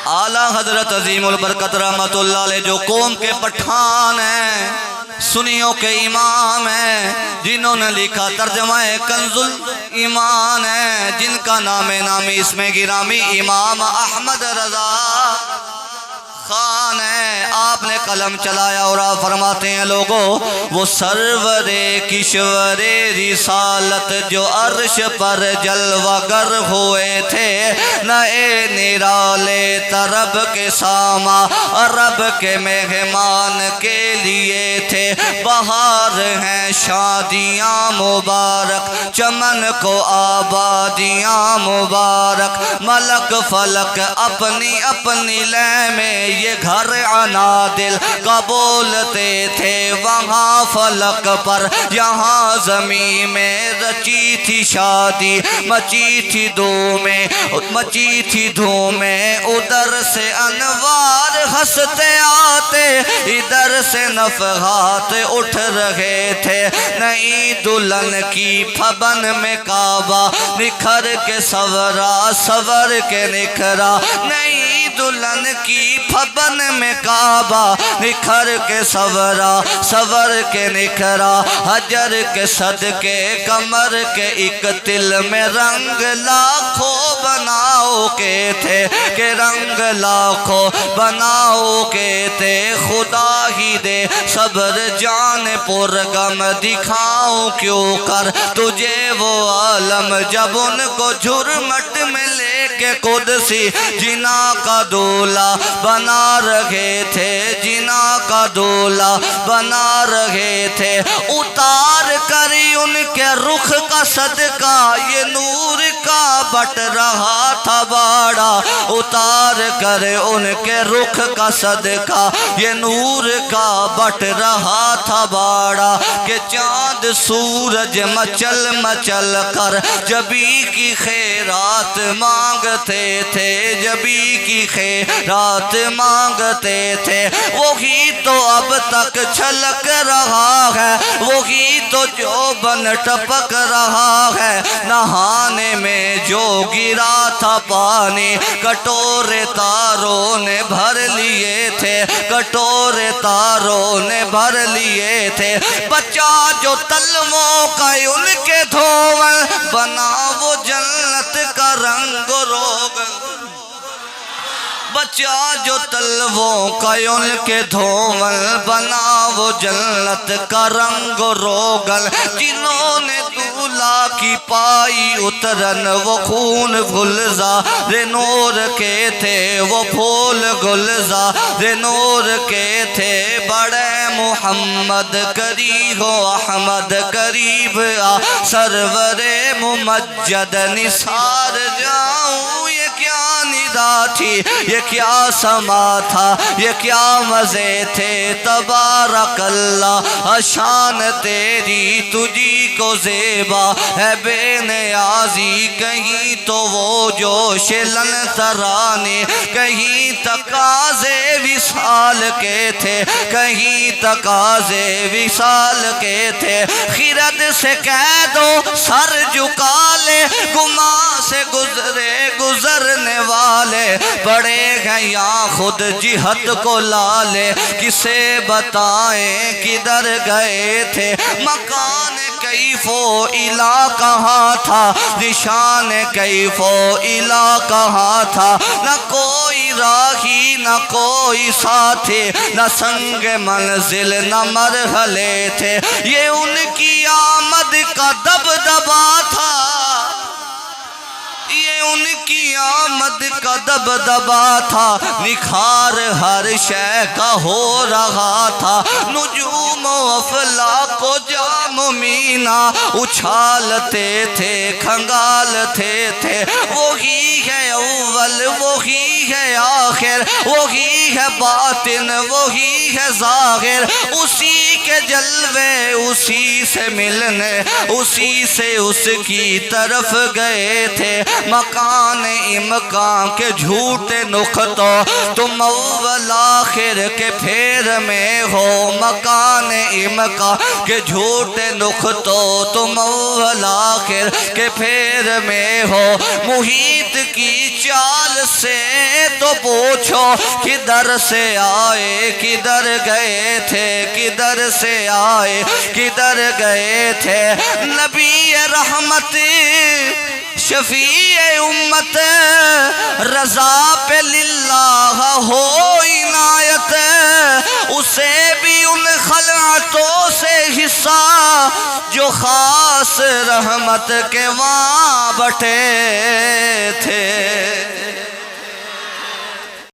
اعلیٰ حضرت عظیم البرکت رحمت اللہ علیہ جو قوم کے پٹھان ہیں، سنیوں کے امام ہیں، جنہوں نے لکھا ترجمہ کنز الایمان ہے، جن کا نام نامی اسم گرامی امام احمد رضا خان ہے، آپ نے قلم چلایا اور آپ فرماتے ہیں لوگوں وہ سرور کشور رسالت جو عرش پر جلوہ گر ہوئے تھے، نئے نرالے طرب کے ساما عرب کے مہمان کے لیے تھے، بہار ہیں شادیاں مبارک، چمن کو آبادیاں مبارک، ملک فلک اپنی اپنی لے میں یہ گھر عنادل کا بولتے تھے، وہاں فلک پر یہاں زمین میں رچی تھی شادی، مچی تھی دھوم میں ادھر سے انوار ہنستے آتے، ادھر سے نفحات اٹھ رہے تھے، نئی دلہن کی پھبن میں کعبہ نکھر کے سور کے نکھرا، نئی دلہن کی پھبن میں کعبہ نکھر کے سور کے نکھرا، حجر کے صدقے کمر کے ایک تل میں رنگ لاکھوں بناؤ کے تھے، کہ رنگ لاکھوں بناؤ کے تھے، خدا ہی دے صبر جان پر غم دکھاؤں کیوں کر تجھے وہ عالم، جب ان کو جھرمٹ میں لے کے قدسی جنا کا دولہ بنا رہے تھے، جنا کا دولہ بنا رہے تھے، اتار کری ان کے رخ کا صدقہ یہ نور کا بٹ رہا تھا باڑا، اتار کر ان کے رخ کا صدقہ یہ نور کا بٹ رہا تھا باڑا، کہ چاند سورج مچل مچل کر جبی کی خیرات مانگتے تھے، جبی کی خیرات مانگتے تھے، وہی تو اب تک چھلک رہا ہے، وہی تو جو بن ٹپک رہا ہے، نہانے میں جو گرا تھا پانی کٹورے تاروں نے بھر لیے تھے، کٹورے تاروں نے بھر لیے تھے، بچہ جو تلووں کا ان کے دھوول بنا وہ جنت کا رنگ روغن، بچہ جو تلووں کا ان کے دھوول بنا وہ جنت کا رنگ روغن، جنہوں نے دولہا کی پائی اترن وہ خون گلزار نور کے تھے، وہ پھول گلزار نور کے تھے، بڑے محمد قریب ہو احمد قریب آ سرور ممجد نثار جاؤں، یہ کیا ندا تھی، یہ کیا سما تھا، یہ کیا مزے تھے، تبارک اللہ شان تیری تجھی کو زیبا ہے بے نیازی، کہیں تو وہ جوش لن ترانے، کہیں تقاضے وصال کے تھے، کہیں تقاضے وصال کے تھے، خرد سے کہہ دو سر جھکا لے، گماں سے گزرنے والے بڑے ہیں یا خود جہت کو لالے، کسے بتائیں کدھر گئے تھے، مکان کیف و الا کہاں تھا، نشان کیف و الا کہاں تھا، نہ کوئی راہی نہ کوئی ساتھی، نہ سنگ منزل نہ مرحلے تھے، یہ ان کی آمد کا دبدبا تھا، یہ ان کی آمد کا دبدبا تھا، نکھار ہر شے کا ہو رہا تھا، نجوم و افلاک و جام مینا اچھالتے تھے، کھنگالتے تھے، وہی ہے اول وہی ہے آخر، وہی ہے باطن وہی ہے ظاہر، اسی کے جلوے اسی سے ملنے، اسی سے اس کی طرف گئے تھے، مکان امکان کے جھوٹے نقطوں تم اول آخر کے پھیر میں ہو، مکان امکان کے جھوٹے نقطوں تم اول آخر کے پھیر میں ہو، محیط کی چال سے تو پوچھ پوچھو کدھر سے آئے کدھر گئے تھے کدھر سے آئے کدھر گئے تھے نبی رحمت شفیع امت رضا پہ للہ ہو عنایت اسے بھی ان خلعتوں سے حصہ جو خاص رحمت کے وہاں بٹے تھے